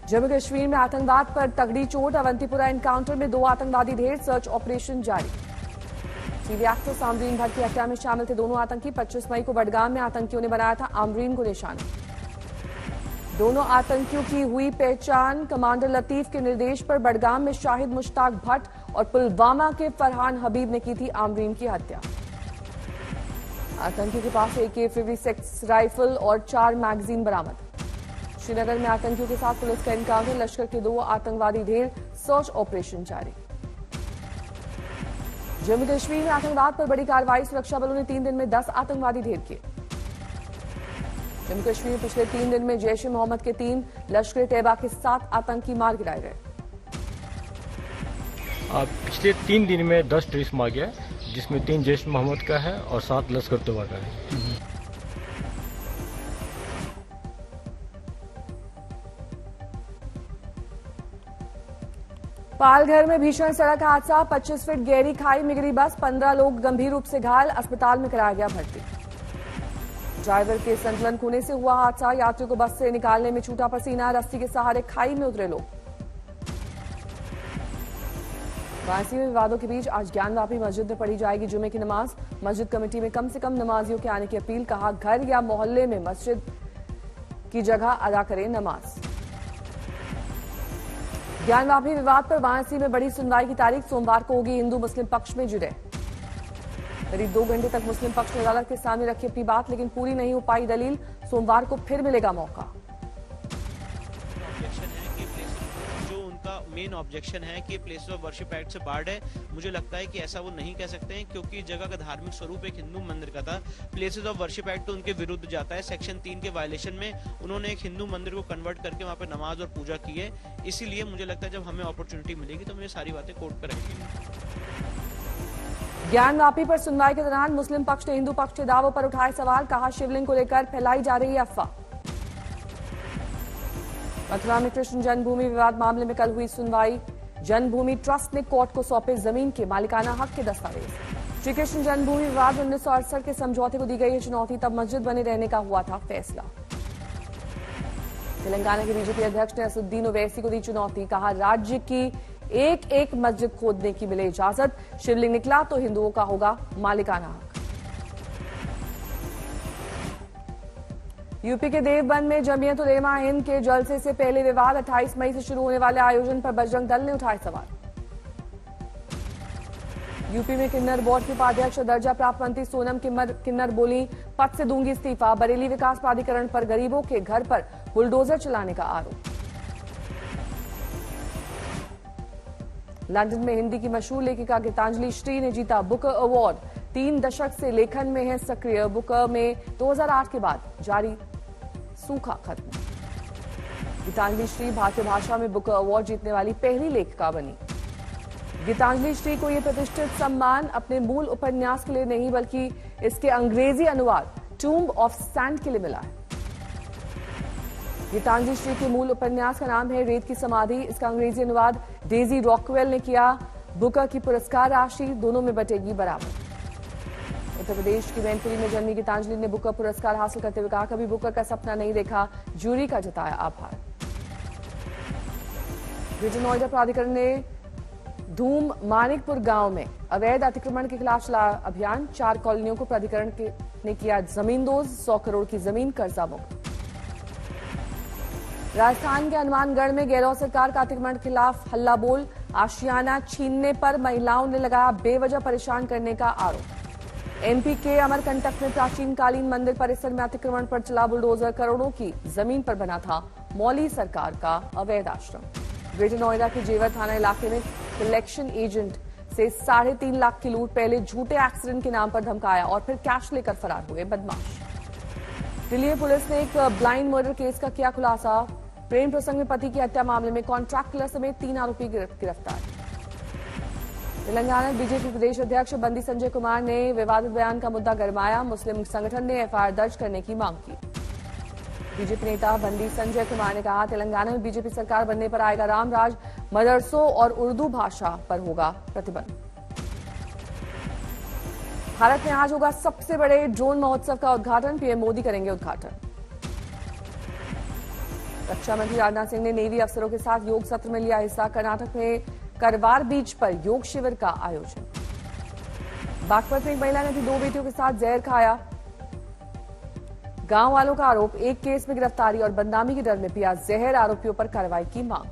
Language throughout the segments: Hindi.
जम्मू कश्मीर में आतंकवाद पर तगड़ी चोट। अवंतीपुरा एनकाउंटर में 2 आतंकवादी ढेर। सर्च ऑपरेशन जारी। टीवी एक्ट्रेस आमरीन भट्ट की हत्या में शामिल थे दोनों आतंकी। 25 मई को बडगाम में आतंकियों ने बनाया था आमरीन को निशाना। दोनों आतंकियों की हुई पहचान। कमांडर लतीफ के निर्देश पर बडगाम में शाहिद मुश्ताक भट्ट और पुलवामा के फरहान हबीब ने की थी आमरीन की हत्या। आतंकी के पास AK-56 राइफल और 4 मैगजीन बरामद। श्रीनगर में आतंकियों के साथ पुलिस का एनकाउंटर। लश्कर के 2 आतंकवादी ढेर। सर्च ऑपरेशन जारी। जम्मू कश्मीर में आतंकवाद पर बड़ी कार्रवाई। सुरक्षा बलों ने 3 दिन में 10 आतंकवादी ढेर किए। जम्मू कश्मीर में पिछले 3 दिन में जैश ए मोहम्मद के 3, लश्कर तैयबा के 7 आतंकी मार गिराए गए। पिछले 3 दिन में 10 टेररिस्ट मार गया, जिसमें 3 जैश मोहम्मद का है और 7 लश्कर तैयबा का है। पालघर में भीषण सड़क हादसा। 25 फीट गहरी खाई में गिरी बस। 15 लोग गंभीर रूप से घायल। अस्पताल में कराया गया भर्ती। ड्राइवर के संतुलन खोने से हुआ हादसा। यात्रियों को बस से निकालने में छूटा पसीना। रस्सी के सहारे खाई में उतरे लोग। वाराणसी में विवादों के बीच आज ज्ञानवापी मस्जिद में पढ़ी जाएगी जुमे की नमाज। मस्जिद कमेटी में कम से कम नमाजियों के आने की अपील। कहा, घर या मोहल्ले में मस्जिद की जगह अदा करें नमाज। ज्ञानवापी विवाद पर वाराणसी में बड़ी सुनवाई की तारीख। सोमवार को होगी। हिंदू मुस्लिम पक्ष में जुड़े। करीब 2 घंटे तक मुस्लिम पक्ष ने अदालत के सामने रखी अपनी बात, लेकिन पूरी नहीं हो पाई दलील। सोमवार को फिर मिलेगा मौका। मेन ऑब्जेक्शन है कि प्लेसेस ऑफ वर्शिप एक्ट से बार्ड है। मुझे लगता है कि ऐसा वो नहीं कह सकते हैं, क्योंकि जगह का धार्मिक स्वरूप एक हिंदू मंदिर का था। प्लेसेस ऑफ वर्शिप एक्ट तो उनके विरुद्ध जाता है। सेक्शन 3 के वायलेशन में उन्होंने एक हिंदू मंदिर को कन्वर्ट करके वहां पे नमाज और पूजा की है। इसीलिए मुझे लगता है जब हमें अपॉर्चुनिटी मिलेगी तो हम ये सारी बातें कोर्ट पर रखेंगे। ज्ञानवापी पर सुनवाई के दौरान मुस्लिम पक्ष ने हिंदू पक्ष के दावों पर उठाए सवाल। कहा, शिवलिंग को लेकर फैलाई जा रही है अफवाह। मथुरा में कृष्ण जन्मभूमि विवाद मामले में कल हुई सुनवाई। जन्मभूमि ट्रस्ट ने कोर्ट को सौंपे जमीन के मालिकाना हक के दस्तावेज। श्री कृष्ण जन्मभूमि विवाद में 1968 के समझौते को दी गई है चुनौती। तब मस्जिद बने रहने का हुआ था फैसला। तेलंगाना के बीजेपी अध्यक्ष ने असदुद्दीन ओवैसी को दी चुनौती। कहा, राज्य की एक मस्जिद खोदने की मिले इजाजत। शिवलिंग निकला तो हिंदुओं का होगा मालिकाना हक। यूपी के देवबंद में जमीयत उलेमा हिंद के जलसे से पहले विवाद। 28 मई से शुरू होने वाले आयोजन पर बजरंग दल ने उठाए सवाल। यूपी में किन्नर बोर्ड की उपाध्यक्ष दर्जा प्राप्त मंत्री सोनम किन्नर बोली, पद से दूंगी इस्तीफा। बरेली विकास प्राधिकरण पर गरीबों के घर पर बुलडोजर चलाने का आरोप। लंदन में हिंदी की मशहूर लेखिका गीतांजलि श्री ने जीता बुकर अवार्ड। 3 दशक से लेखन में है सक्रिय। बुकर में 2008 के बाद जारी सूखा खत्म। गीतांजलि श्री भारतीय भाषा में बुकर अवार्ड जीतने वाली पहली लेखिका बनी। गीतांजलि श्री को यह प्रतिष्ठित सम्मान अपने मूल उपन्यास के लिए नहीं, बल्कि इसके अंग्रेजी अनुवाद टूम्ब ऑफ सैंड के लिए मिला है। गीतांजलि श्री के मूल उपन्यास का नाम है रेत की समाधि। इसका अंग्रेजी अनुवाद डेजी रॉकवेल ने किया। बुकर की पुरस्कार राशि दोनों में बटेगी बराबर। उत्तर प्रदेश की मैनपुरी में जन्मी गीतांजलि ने बुकर पुरस्कार हासिल करते हुए कहा, कभी बुकर का सपना नहीं देखा। जूरी का जताया आभार। ग्रेटर नोएडा प्राधिकरण ने धूम मानिकपुर गांव में अवैध अतिक्रमण के खिलाफ चला अभियान। 4 कॉलोनियों को प्राधिकरण ने किया जमींदोज। 100 करोड़ की जमीन कर्जा मुक्त। राजस्थान के हनुमानगढ़ में गहलोत सरकार का अतिक्रमण के खिलाफ हल्ला बोल। आशियाना छीनने पर महिलाओं ने लगाया बेवजह परेशान करने का आरोप। एमपी के अमरकंटक में प्राचीन कालीन मंदिर परिसर में अतिक्रमण पर चला बुलडोजर। करोड़ों की जमीन पर बना था मौली सरकार का अवैध आश्रम। ग्रेटर नोएडा के जेवर थाना इलाके में कलेक्शन एजेंट से 3.5 लाख की लूट। पहले झूठे एक्सीडेंट के नाम पर धमकाया और फिर कैश लेकर फरार हुए बदमाश। दिल्ली पुलिस ने एक ब्लाइंड मर्डर केस का किया खुलासा। प्रेम प्रसंग में पति की हत्या मामले में कॉन्ट्रैक्ट किलर समेत 3 आरोपी गिरफ्तार। तेलंगाना बीजेपी प्रदेश अध्यक्ष बंदी संजय कुमार ने विवादित बयान का मुद्दा गरमाया। मुस्लिम संगठन ने एफआईआर दर्ज करने की मांग की। बीजेपी नेता बंदी संजय कुमार ने कहा, तेलंगाना में बीजेपी सरकार बनने पर आएगा राम राज। मदरसों और उर्दू भाषा पर होगा प्रतिबंध। भारत में आज होगा सबसे बड़े ड्रोन महोत्सव का उद्घाटन। पीएम मोदी करेंगे उद्घाटन। रक्षा मंत्री राजनाथ सिंह ने नेवी अफसरों के साथ योग सत्र में लिया हिस्सा। कर्नाटक में करवार बीच पर योग शिविर का आयोजन। बागपत में एक महिला ने अपनी 2 बेटियों के साथ जहर खाया। गांव वालों का आरोप, एक केस में गिरफ्तारी और बदनामी के डर में पिया जहर। आरोपियों पर कार्रवाई की मांग।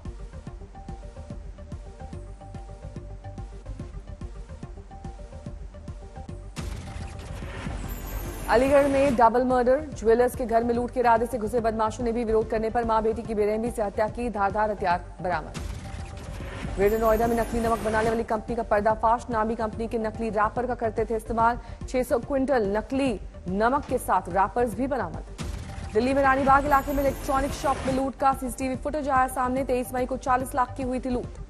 अलीगढ़ में डबल मर्डर। ज्वेलर्स के घर में लूट के इरादे से घुसे बदमाशों ने भी विरोध करने पर मां बेटी की बेरहमी से हत्या की। धारदार हथियार बरामद। ग्रेटर नोएडा में नकली नमक बनाने वाली कंपनी का पर्दाफाश। नामी कंपनी के नकली रैपर का करते थे इस्तेमाल। 600 क्विंटल नकली नमक के साथ रैपर्स भी बरामद। दिल्ली में रानीबाग इलाके में इलेक्ट्रॉनिक शॉप में लूट का सीसीटीवी फुटेज आया सामने। 23 मई को 40 लाख की हुई थी लूट।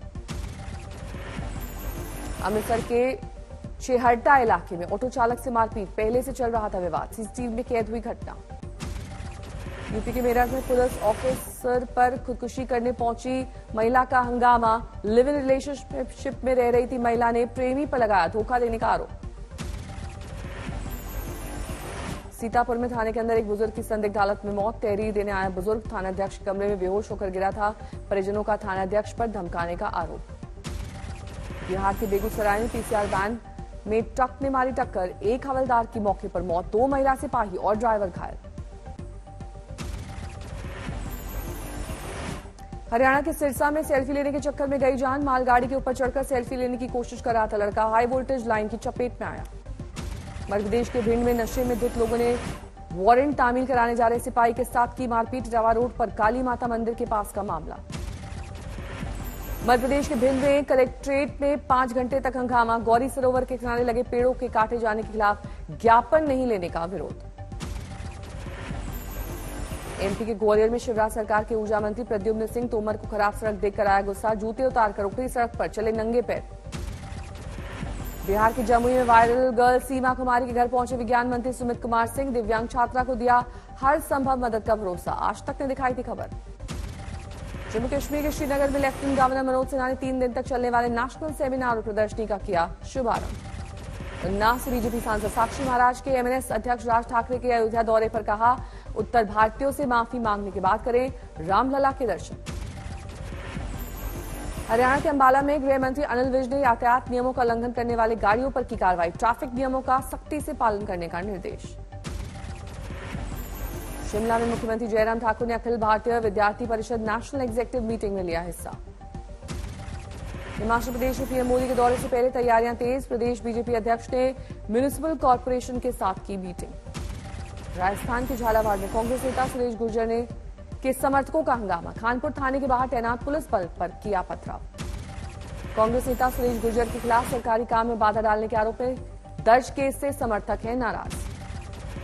अमृतसर के छेहरटा इलाके में ऑटो चालक से मारपीट। पहले से चल रहा था विवाद। सीसीटीवी में कैद हुई घटना। यूपी के मेरठ में पुलिस ऑफिसर पर खुदकुशी करने पहुंची महिला का हंगामा। लिव इन रिलेशनशिप में रह रही थी महिला ने प्रेमी पर लगाया धोखा देने का आरोप। सीतापुर में थाने के अंदर एक बुजुर्ग की संदिग्ध हालत में मौत। तहरीर देने आया बुजुर्ग थानाध्यक्ष कमरे में बेहोश होकर गिरा था। परिजनों का थानाध्यक्ष पर धमकाने का आरोप। बिहार के बेगूसराय में पीसीआर वैन में ट्रक ने मारी टक्कर। एक हवलदार की मौके पर मौत। 2 महिला सिपाही और ड्राइवर घायल। हरियाणा के सिरसा में सेल्फी लेने के चक्कर में गई जान। मालगाड़ी के ऊपर चढ़कर सेल्फी लेने की कोशिश कर रहा था लड़का। हाई वोल्टेज लाइन की चपेट में आया। मध्य प्रदेश के भिंड में नशे में धुत लोगों ने वारंट तामील कराने जा रहे सिपाही के साथ की मारपीट। रवा रोड पर काली माता मंदिर के पास का मामला। मध्य प्रदेश के भिंड में कलेक्ट्रेट में 5 घंटे तक हंगामा। गौरी सरोवर के किनारे लगे पेड़ों के काटे जाने के खिलाफ ज्ञापन नहीं लेने का विरोध। एमपी के ग्वालियर में शिवराज सरकार के ऊर्जा मंत्री प्रद्युम्न सिंह तोमर को खराब सड़क देखकर आया गुस्सा। जूते उतारकर ऊपरी सड़क पर चले नंगे पैर। बिहार के जमुई में वायरल गर्ल सीमा कुमारी के घर पहुंचे विज्ञान मंत्री सुमित कुमार सिंह। दिव्यांग छात्रा को दिया हर संभव मदद का भरोसा। आज तक ने दिखाई थी खबर। जम्मू कश्मीर के श्रीनगर में लेफ्टिनेंट गवर्नर मनोज सिन्हा ने 3 दिन तक चलने वाले नेशनल सेमिनार और प्रदर्शनी का किया शुभारंभ। उन्नाव से बीजेपी सांसद साक्षी महाराज के एमएनएस अध्यक्ष राज ठाकरे के अयोध्या दौरे पर कहा, उत्तर भारतीयों से माफी मांगने के बाद करें रामलला के दर्शन। हरियाणा के अंबाला में गृह मंत्री अनिल विज ने यातायात नियमों का उल्लंघन करने वाले गाड़ियों पर की कार्रवाई। ट्रैफिक नियमों का सख्ती से पालन करने का निर्देश। शिमला में मुख्यमंत्री जयराम ठाकुर ने अखिल भारतीय विद्यार्थी परिषद नेशनल एग्जीक्यूटिव मीटिंग में लिया हिस्सा। हिमाचल प्रदेश में पीएम मोदी के दौरे से पहले तैयारियां तेज। प्रदेश बीजेपी अध्यक्ष ने म्युनिसिपल कॉर्पोरेशन के साथ की मीटिंग। राजस्थान के झालावाड़ में कांग्रेस नेता सुरेश गुर्जर के समर्थकों का हंगामा। खानपुर थाने के बाहर तैनात पुलिस बल पर किया पथराव। कांग्रेस नेता सुरेश गुर्जर के खिलाफ सरकारी काम में बाधा डालने के आरोप में दर्ज केस से समर्थक हैं नाराज।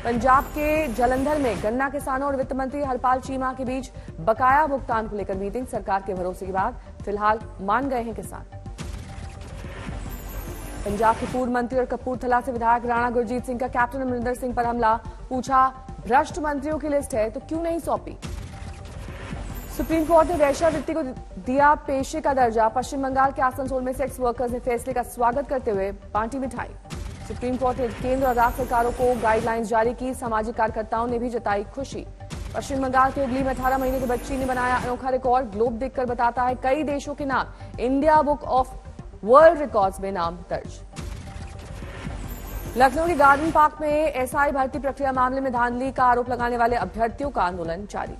पंजाब के जलंधर में गन्ना किसानों और वित्त मंत्री हरपाल चीमा के बीच बकाया भुगतान को लेकर मीटिंग। सरकार के भरोसे के बाद फिलहाल मान गए हैं किसान। पंजाब के पूर्व मंत्री और कपूरथला से विधायक राणा गुरजीत सिंह का कैप्टन अमरिंदर सिंह पर हमला। पूछा, भ्रष्ट मंत्रियों की लिस्ट है तो क्यों नहीं सौंपी। सुप्रीम कोर्ट ने वेश्यावृत्ति को दिया पेशे का दर्जा। पश्चिम बंगाल के आसनसोल में सेक्स वर्कर्स ने फैसले का स्वागत करते हुए बांटी मिठाई। सुप्रीम कोर्ट ने केंद्र और राज्य सरकारों को गाइडलाइंस जारी की। सामाजिक कार्यकर्ताओं ने भी जताई खुशी। पश्चिम बंगाल के हुगली में 18 महीने की बच्ची ने बनाया अनोखा रिकॉर्ड। ग्लोब देखकर बताता है कई देशों के नाम। India book of world records में नाम दर्ज। लखनऊ के गार्डन पार्क में एसआई भर्ती प्रक्रिया मामले में धांधली का आरोप लगाने वाले अभ्यर्थियों का आंदोलन जारी।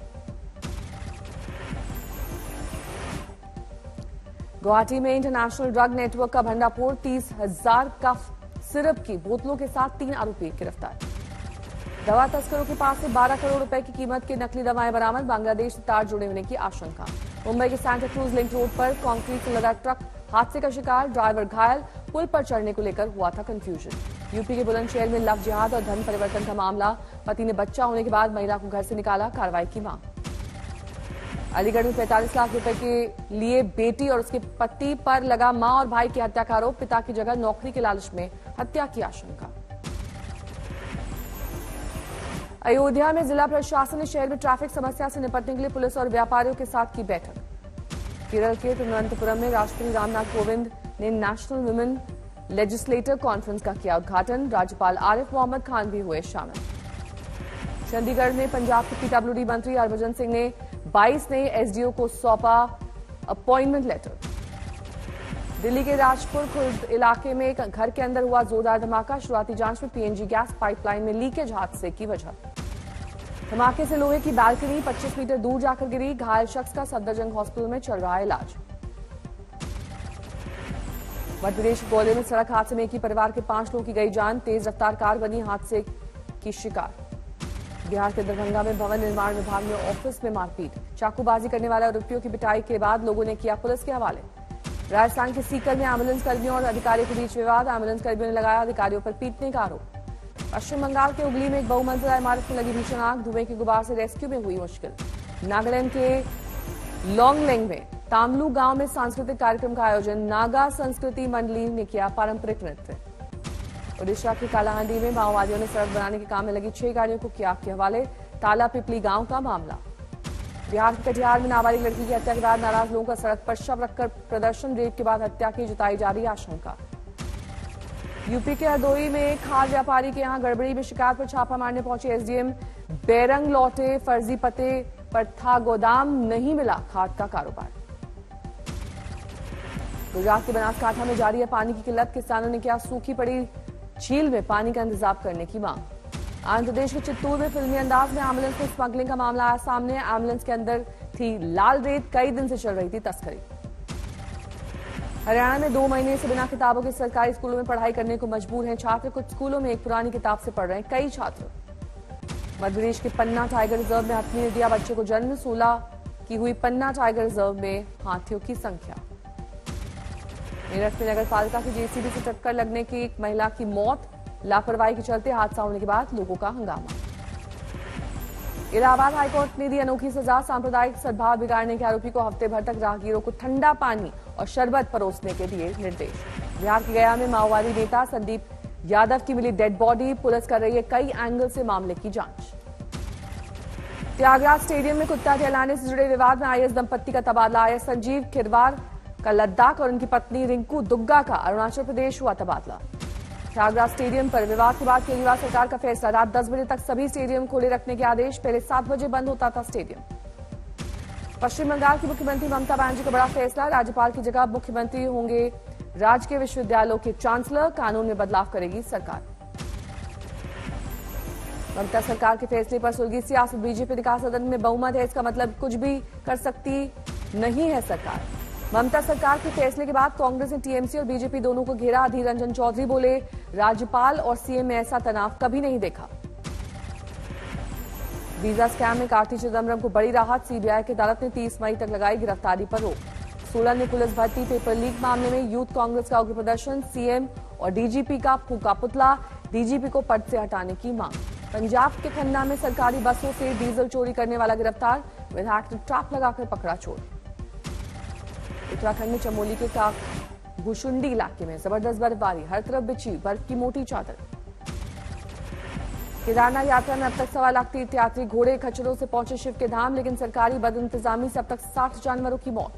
गुवाहाटी में इंटरनेशनल ड्रग नेटवर्क का भंडाफोड़। 30,000 कफ सिरप की बोतलों के साथ 3 आरोपी गिरफ्तार। दवा तस्करों के पास से 12 करोड़ रुपए की कीमत की नकली दवाएं बरामद। बांग्लादेश से तार जुड़े होने की आशंका। मुंबई के सांता क्रूज लिंक रोड पर कंक्रीट से लदा ट्रक हादसे का शिकार। ड्राइवर घायल। पुल पर चढ़ने को लेकर हुआ था कंफ्यूजन। यूपी के बुलंदशहर में लव जिहाद और धर्म परिवर्तन का मामला। पति ने बच्चा होने के बाद महिला को घर से निकाला। कार्रवाई की मांग। अलीगढ़ में 45 लाख रुपए के लिए बेटी और उसके पति पर लगा मां और भाई की हत्या का आरोप। पिता की जगह नौकरी के लालच में हत्या की आशंका। अयोध्या में जिला प्रशासन ने शहर में ट्रैफिक समस्या से निपटने के लिए पुलिस और व्यापारियों के साथ की बैठक। केरल के तिरुवनंतपुरम में राष्ट्रपति रामनाथ कोविंद ने नेशनल वुमेन लेजिस्लेटर कॉन्फ्रेंस का किया उद्घाटन। राज्यपाल आरिफ मोहम्मद खान भी हुए शामिल। चंडीगढ़ में पंजाब के पीडब्ल्यूडी मंत्री हरभजन सिंह ने 22 ने एसडीओ को सौंपा अपॉइंटमेंट लेटर। दिल्ली के राजपुर खुर्द इलाके में एक घर के अंदर हुआ जोरदार धमाका। शुरुआती जांच में पीएनजी गैस पाइपलाइन में लीकेज हादसे की वजह। धमाके से लोहे की बालकनी 25 मीटर दूर जाकर गिरी। घायल शख्स का सफदरजंग हॉस्पिटल में चल रहा है इलाज। मध्य प्रदेश ग्वालियर में सड़क हादसे में एक ही परिवार के 5 लोगों की गई जान। तेज रफ्तार कार बनी हादसे की शिकार। बिहार के दरभंगा में भवन निर्माण विभाग में ऑफिस में मारपीट। चाकूबाजी करने वाले आरोपियों की पिटाई के बाद लोगों ने किया पुलिस के हवाले। राजस्थान के सीकर में एम्बुलेंस कर्मियों और अधिकारियों के बीच विवाद। एम्बुलेंस कर्मियों ने लगाया अधिकारियों पर पीटने का आरोप। पश्चिम बंगाल के हुगली में एक बहुमंजिला इमारत में लगी भीषण आग। धुएं के गुबार से रेस्क्यू में हुई मुश्किल। नागालैंड के लोंगलेंग में तामलू गांव में सांस्कृतिक कार्यक्रम का आयोजन। नागा संस्कृति मंडली ने किया पारंपरिक नृत्य। ओडिशा के कालाहांडी में माओवादियों ने सड़क बनाने के काम में लगी 6 गाड़ियों को किया आपके हवाले। ताला पिपली गांव का मामला। बिहार के कटिहार में नाबालिग लड़की की हत्या के बाद नाराज लोगों का सड़क पर शव रखकर प्रदर्शन। रेप के बाद हत्या की जताई जा रही आशंका। यूपी के हरदोई में खाद व्यापारी के यहां गड़बड़ी में शिकायत पर छापा मारने पहुंचे एसडीएम। बेरंग लौटे फर्जी पते पर था गोदाम, नहीं मिला खाद का कारोबार। गुजरात के बनासकांठा में जारी है पानी की किल्लत। किसानों ने किया सूखी पड़ी झील में पानी का इंतजाम करने की मांग। आंध्र प्रदेश के चित्तूर में फिल्मी अंदाज में एम्बुलेंस में स्मगलिंग का मामला आया सामने। एम्बुलेंस के अंदर थी लाल रेत। कई दिन से चल रही थी तस्करी। हरियाणा में 2 महीने से बिना किताबों के सरकारी स्कूलों में पढ़ाई करने को मजबूर हैं छात्र। कुछ स्कूलों में एक पुरानी किताब से पढ़ रहे हैं कई छात्र। मध्य प्रदेश के पन्ना टाइगर रिजर्व में हाथी ने दिया बच्चे को जन्म। 16 की हुई पन्ना टाइगर रिजर्व में हाथियों की संख्या। मेरठ में नगर पालिका की जेसीबी से टक्कर लगने की एक महिला की मौत। लापरवाही के चलते हादसा होने के बाद लोगों का हंगामा। इलाहाबाद हाईकोर्ट ने दी अनोखी सजा। सांप्रदायिक सद्भाव बिगाड़ने के आरोपी को हफ्ते भर तक राहगीरों को ठंडा पानी और शरबत परोसने के दिए निर्देश। बिहार के गया में माओवादी नेता संदीप यादव की मिली डेड बॉडी। पुलिस कर रही है कई एंगल से मामले की जांच। त्यागराज स्टेडियम में कुत्ता टहलाने से जुड़े विवाद में आईएएस दंपत्ति का तबादला। आईएएस संजीव खिरवार का लद्दाख और उनकी पत्नी रिंकू दुग्गा का अरुणाचल प्रदेश हुआ तबादला। त्यागराज स्टेडियम पर विवाद के बाद केजरीवाल सरकार का फैसला। रात 10 बजे तक सभी स्टेडियम खोले रखने के आदेश। पहले 7 बजे बंद होता था स्टेडियम। पश्चिम बंगाल की मुख्यमंत्री ममता बनर्जी का बड़ा फैसला। राज्यपाल की जगह मुख्यमंत्री होंगे राजकीय विश्वविद्यालयों के चांसलर। कानून में बदलाव करेगी सरकार। ममता सरकार के फैसले पर सुलगी सियासत। बीजेपी ने कहा सदन में बहुमत है, इसका मतलब कुछ भी कर सकती नहीं है सरकार। ममता सरकार के फैसले के बाद कांग्रेस ने टीएमसी और बीजेपी दोनों को घेरा। अधीर रंजन चौधरी बोले राज्यपाल और सीएम में ऐसा तनाव कभी नहीं देखा। वीजा स्कैम में कार्ति चिदम्बरम को बड़ी राहत। सीबीआई की अदालत ने 30 मई तक लगाई गिरफ्तारी पर रोक। 16 ने पुलिस भर्ती पेपर लीक मामले में यूथ कांग्रेस का उग्र प्रदर्शन। सीएम और डीजीपी का फूका पुतला। डीजीपी को पद से हटाने की मांग। पंजाब के खन्ना में सरकारी बसों से डीजल चोरी करने वाला गिरफ्तार। विधायक ने ट्रैप लगाकर पकड़ा चोर। उत्तराखंड में चमोली के भुशुंडी इलाके में जबरदस्त बर्फबारी। हर तरफ बिछी बर्फ की मोटी चादर। केदारनाथ यात्रा में अब तक 1.25 लाख तीर्थयात्री घोड़े खच्चरों से पहुंचे शिव के धाम। लेकिन सरकारी बदइंतजामी से अब तक 60 जानवरों की मौत।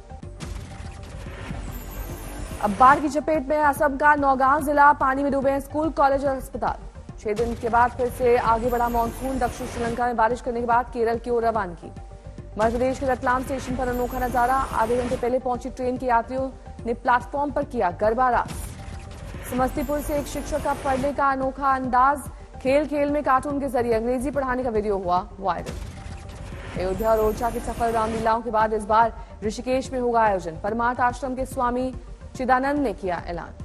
अब बाढ़ की चपेट में असम का नौगांव जिला। पानी में डूबे हैं स्कूल, कॉलेज और अस्पताल। 6 दिन के बाद फिर से आगे बढ़ा मानसून। दक्षिण श्रीलंका में बारिश करने के बाद केरल की ओर रवानगी। मध्य प्रदेश के रतलाम स्टेशन पर अनोखा नजारा। आधे घंटे पहले पहुंची ट्रेन के यात्रियों ने प्लेटफॉर्म पर किया गरबा रास। समस्तीपुर से एक शिक्षक का पढ़ने का अनोखा अंदाज। खेल खेल में कार्टून के जरिए अंग्रेजी पढ़ाने का वीडियो हुआ वायरल। अयोध्या और ओरछा की सफल रामलीलाओं के बाद इस बार ऋषिकेश में होगा आयोजन। परमार्थ आश्रम के स्वामी चिदानंद ने किया ऐलान।